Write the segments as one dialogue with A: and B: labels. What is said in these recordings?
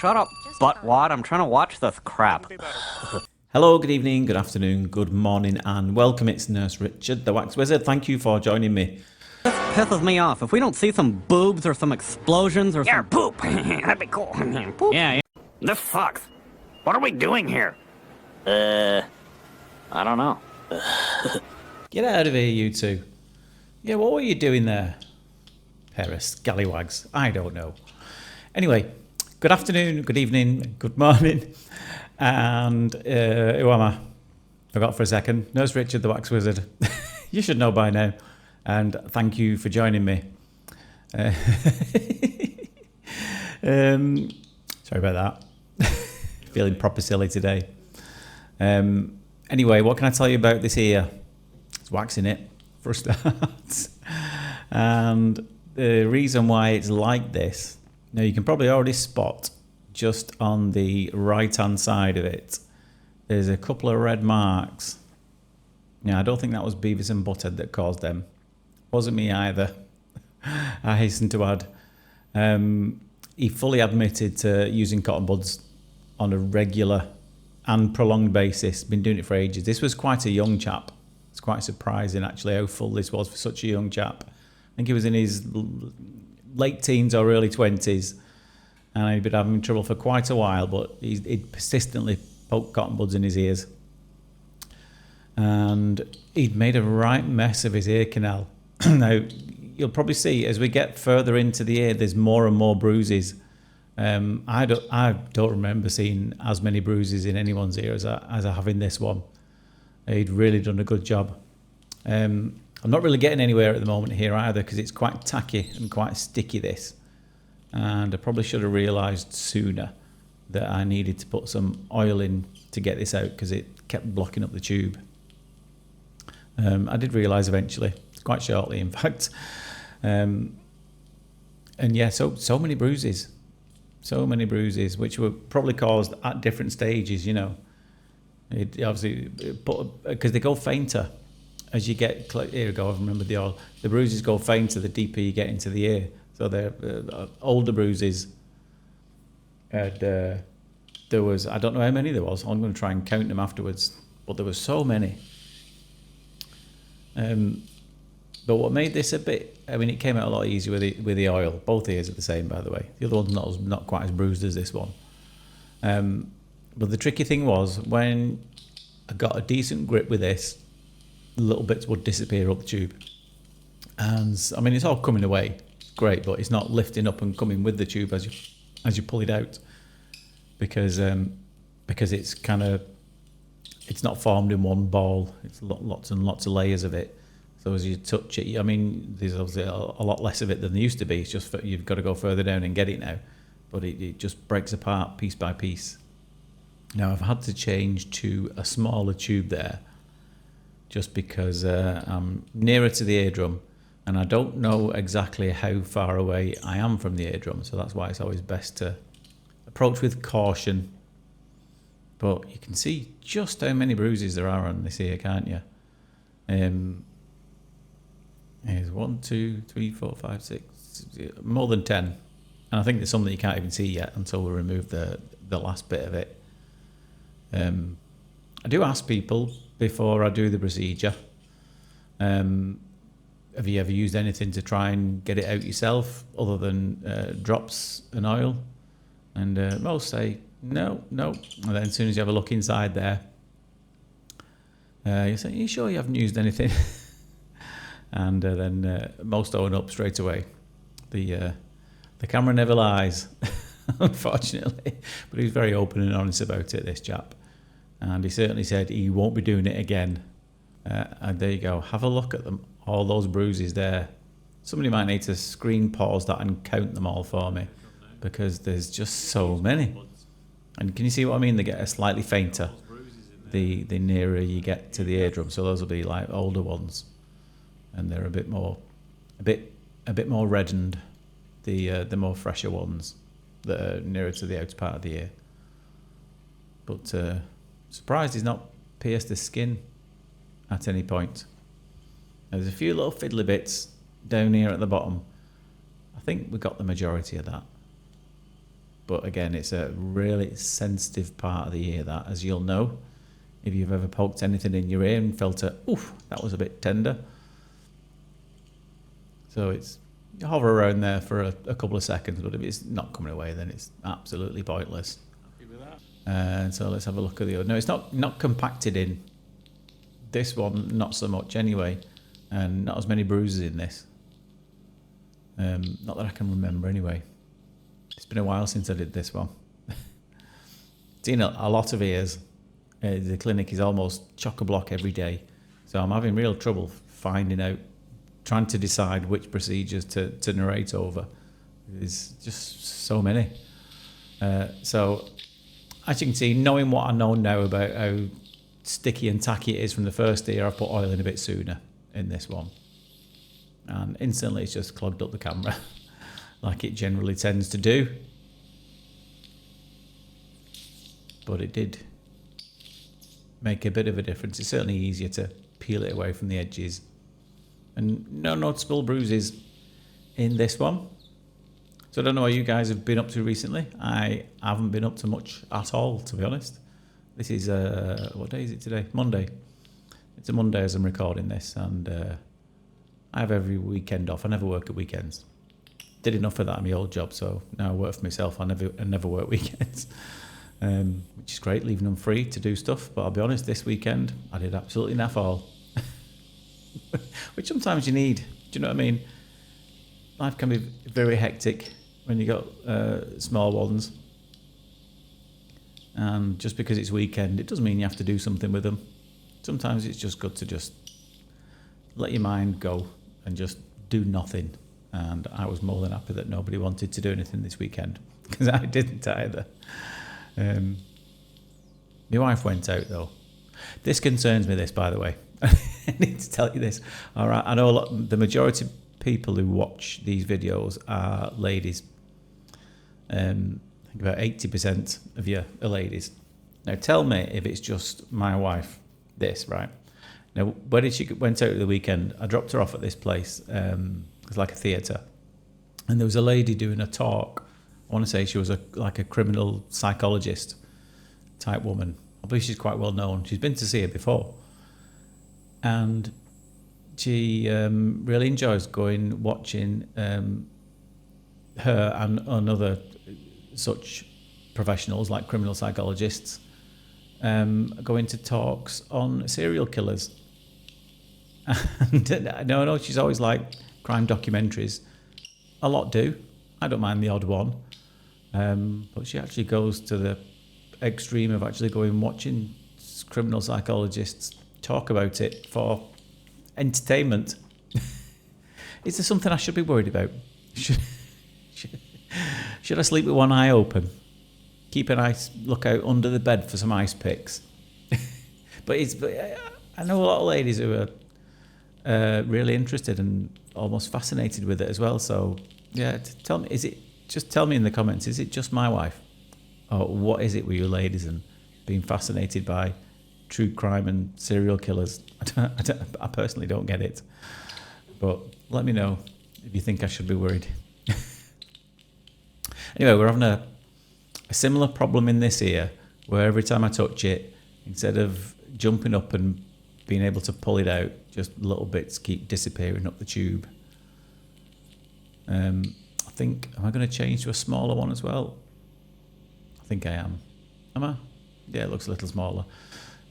A: shut up, buttwad. I'm trying to watch this crap.
B: Hello, good evening, good afternoon, good morning, and welcome. It's Nurse Richard, the Wax Wizard. Thank you for joining me.
A: This pisses me off. If we don't see some boobs or some explosions or some poop, that'd be cool. Poop. Yeah.
C: This sucks. What are we doing here?
A: I don't know.
B: Get out of here, you two. Yeah, what were you doing there? Pair of scallywags. I don't know. Anyway, good afternoon, good evening, good morning. And who am I? Forgot for a second. Nurse Richard, the Wax Wizard. You should know by now. And thank you for joining me. Sorry about that. Feeling proper silly today. Anyway, what can I tell you about this ear? It's waxing it, for a start. And the reason why it's like this, now you can probably already spot just on the right hand side of it, there's a couple of red marks. Now, I don't think that was Beavis and Butthead that caused them. Wasn't me either, I hasten to add. He fully admitted to using cotton buds on a regular and prolonged basis. Been doing it for ages. This was quite a young chap. It's quite surprising actually how full this was for such a young chap. I think he was in his late teens or early 20s, and he'd been having trouble for quite a while, but he'd persistently poked cotton buds in his ears. And he'd made a right mess of his ear canal. Now, you'll probably see as we get further into the ear, there's more and more bruises. I don't remember seeing as many bruises in anyone's ear as I have in this one. He'd really done a good job. I'm not really getting anywhere at the moment here either because it's quite tacky and quite sticky, this. And I probably should have realised sooner that I needed to put some oil in to get this out because it kept blocking up the tube. I did realise eventually, quite shortly in fact. And yeah, so many bruises. So many bruises, which were probably caused at different stages, you know. It obviously, because they go fainter as you get, here we go, I remember the oil. The bruises go fainter the deeper you get into the ear. So they're older bruises. And there was, I don't know how many there was. I'm going to try and count them afterwards. But there were so many. But what made this a bit, I mean, it came out a lot easier with the oil. Both ears are the same, by the way. The other one's not quite as bruised as this one. But the tricky thing was when I got a decent grip with this, little bits would disappear up the tube. And I mean, it's all coming away. Great, but it's not lifting up and coming with the tube as you pull it out, because it's kind of, it's not formed in one ball. It's lots and lots of layers of it. So as you touch it, I mean, there's obviously a lot less of it than there used to be. It's just you've got to go further down and get it now, but it just breaks apart piece by piece. Now I've had to change to a smaller tube there, just because I'm nearer to the eardrum. And I don't know exactly how far away I am from the eardrum, so that's why it's always best to approach with caution. But you can see just how many bruises there are on this ear, can't you? Here's 1, 2, 3, 4, 5, 6, more than 10. And I think there's some that you can't even see yet until we remove the last bit of it. I do ask people before I do the procedure, have you ever used anything to try and get it out yourself other than drops and oil? And most say no. And then as soon as you have a look inside there, you say, are you sure you haven't used anything? And then most own up straight away. The camera never lies, unfortunately. But he's very open and honest about it, this chap. And he certainly said he won't be doing it again. And there you go. Have a look at them. All those bruises there. Somebody might need to screen pause that and count them all for me, because there's just so many. And can you see what I mean? They get slightly fainter the nearer you get to the eardrum. So those will be like older ones, and they're a bit more reddened. The more fresher ones that are nearer to the outer part of the ear. But surprised he's not pierced the skin at any point. There's a few little fiddly bits down here at the bottom. I think we got the majority of that. But again, it's a really sensitive part of the ear, that, as you'll know. If you've ever poked anything in your ear and felt oof, that was a bit tender. So it's, you hover around there for a couple of seconds, but if it's not coming away, then it's absolutely pointless. Happy with that? And so let's have a look at the other. No, it's not compacted in. This one, not so much anyway, and not as many bruises in this. Not that I can remember anyway. It's been a while since I did this one. Seen a lot of ears. The clinic is almost chock-a-block every day, so I'm having real trouble finding out, trying to decide which procedures to narrate over. There's just so many. So as you can see, knowing what I know now about how sticky and tacky it is from the first ear, I've put oil in a bit sooner in this one. And instantly it's just clogged up the camera like it generally tends to do. But it did make a bit of a difference. It's certainly easier to peel it away from the edges. And no noticeable bruises in this one. So I don't know what you guys have been up to recently. I haven't been up to much at all, to be honest. This is, what day is it today? Monday. It's a Monday as I'm recording this, and I have every weekend off. I never work at weekends. Did enough of that in my old job, so now I work for myself. I never work weekends, which is great, leaving them free to do stuff. But I'll be honest, this weekend I did absolutely naff all. Which sometimes you need. Do you know what I mean? Life can be very hectic when you got small ones, and just because it's weekend, it doesn't mean you have to do something with them. Sometimes it's just good to just let your mind go and just do nothing. And I was more than happy that nobody wanted to do anything this weekend, because I didn't either. My wife went out though. This concerns me, this, by the way. I need to tell you this. All right, I know the majority of people who watch these videos are ladies. I think about 80% of you are ladies. Now tell me if it's just my wife, this, right? Now, when she went out at the weekend, I dropped her off at this place. It's like a theatre. And there was a lady doing a talk. I want to say she was like a criminal psychologist type woman. I believe she's quite well known. She's been to see her before. And she really enjoys watching her and other such professionals like criminal psychologists going to talks on serial killers. And no, she's always like crime documentaries. A lot do. I don't mind the odd one. But she actually goes to the extreme of actually going and watching criminal psychologists talk about it for entertainment. Is there something I should be worried about? Should I sleep with one eye open? Keep an eye lookout under the bed for some ice picks. But I know a lot of ladies who are really interested and almost fascinated with it as well. So yeah, tell me, just tell me in the comments, is it just my wife? Or what is it with you ladies and being fascinated by true crime and serial killers? I personally don't get it. But let me know if you think I should be worried. Anyway, we're having a similar problem in this ear, where every time I touch it, instead of jumping up and being able to pull it out, just little bits keep disappearing up the tube. I think, am I going to change to a smaller one as well? I think I am. Am I? Yeah, it looks a little smaller.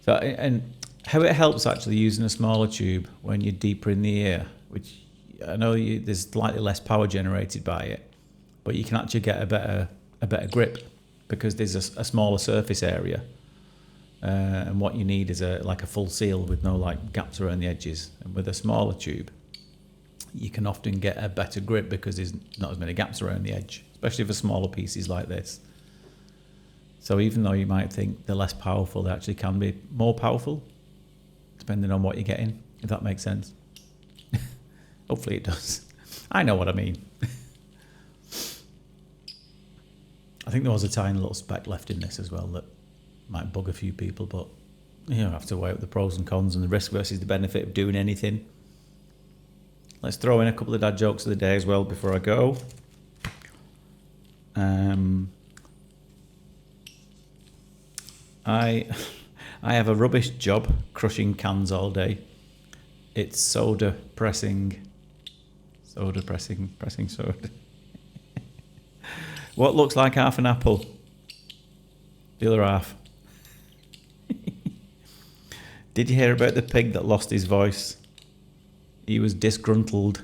B: So, and how it helps actually using a smaller tube when you're deeper in the ear, which I know there's slightly less power generated by it, but you can actually get a better grip because there's a smaller surface area. And what you need is like a full seal with no like gaps around the edges. And with a smaller tube, you can often get a better grip because there's not as many gaps around the edge, especially for smaller pieces like this. So even though you might think they're less powerful, they actually can be more powerful, depending on what you're getting, if that makes sense. Hopefully it does. I know what I mean. I think there was a tiny little speck left in this as well that might bug a few people, but you have to weigh up the pros and cons and the risk versus the benefit of doing anything. Let's throw in a couple of dad jokes of the day as well before I go. I have a rubbish job crushing cans all day. It's soda pressing. Soda pressing soda. What looks like half an apple? The other half. Did you hear about the pig that lost his voice? He was disgruntled.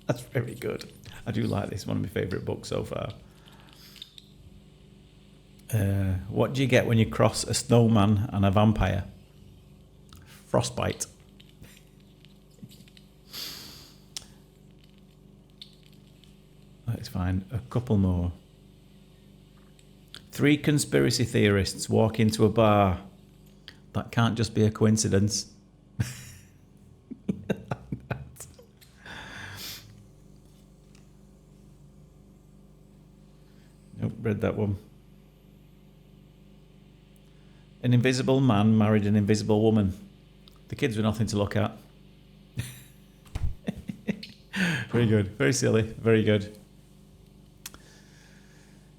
B: That's very good. I do like this. One of my favourite books so far. What do you get when you cross a snowman and a vampire? Frostbite. Let's find a couple more. 3 conspiracy theorists walk into a bar. That can't just be a coincidence. Nope, read that one. An invisible man married an invisible woman. The kids were nothing to look at. Very good. Very silly. Very good.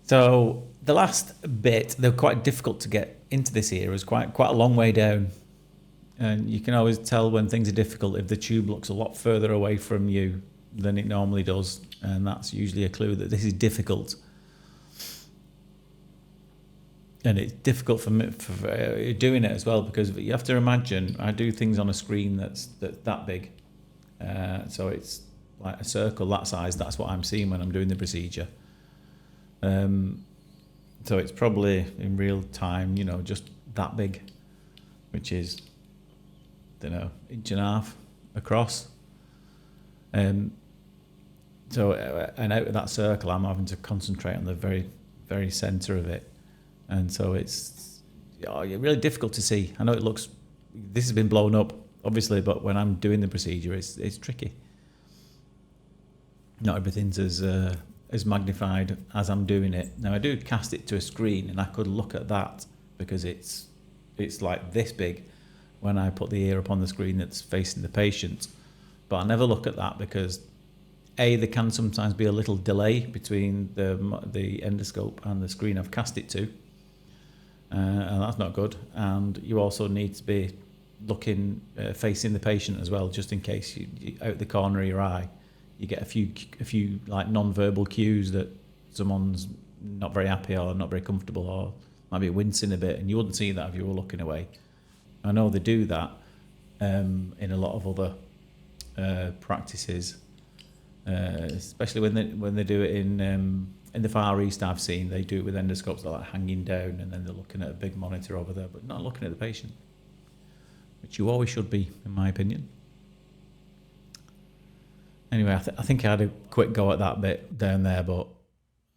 B: So the last bit, they're quite difficult to get into this ear. It's quite a long way down. And you can always tell when things are difficult if the tube looks a lot further away from you than it normally does. And that's usually a clue that this is difficult. And it's difficult for me for doing it as well, because you have to imagine I do things on a screen that's that big. So it's like a circle that size. That's what I'm seeing when I'm doing the procedure. So it's probably in real time, just that big, which is, I don't know, 1.5 inches across. So and out of that circle, I'm having to concentrate on the very, very centre of it. And so it's really difficult to see. I know this has been blown up, obviously, but when I'm doing the procedure, it's tricky. Not everything's as magnified as I'm doing it. Now, I do cast it to a screen, and I could look at that because it's like this big when I put the ear up on the screen that's facing the patient. But I never look at that because there can sometimes be a little delay between the endoscope and the screen I've cast it to. And that's not good. And you also need to be looking, facing the patient as well, just in case you out the corner of your eye, you get a few like non-verbal cues that someone's not very happy or not very comfortable or might be wincing a bit, and you wouldn't see that if you were looking away. I know they do that in a lot of other practices, especially when they do it in the Far East. I've seen they do it with endoscopes that are like hanging down, and then they're looking at a big monitor over there, but not looking at the patient, which you always should be, in my opinion. Anyway, I think I had a quick go at that bit down there, but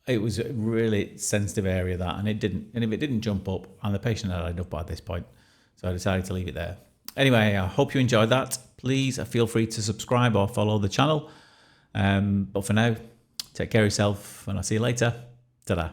B: it was a really sensitive area, that, and if it didn't jump up, and the patient had enough by this point, so I decided to leave it there. Anyway, I hope you enjoyed that. Please feel free to subscribe or follow the channel. But for now, take care of yourself, and I'll see you later. Ta-da.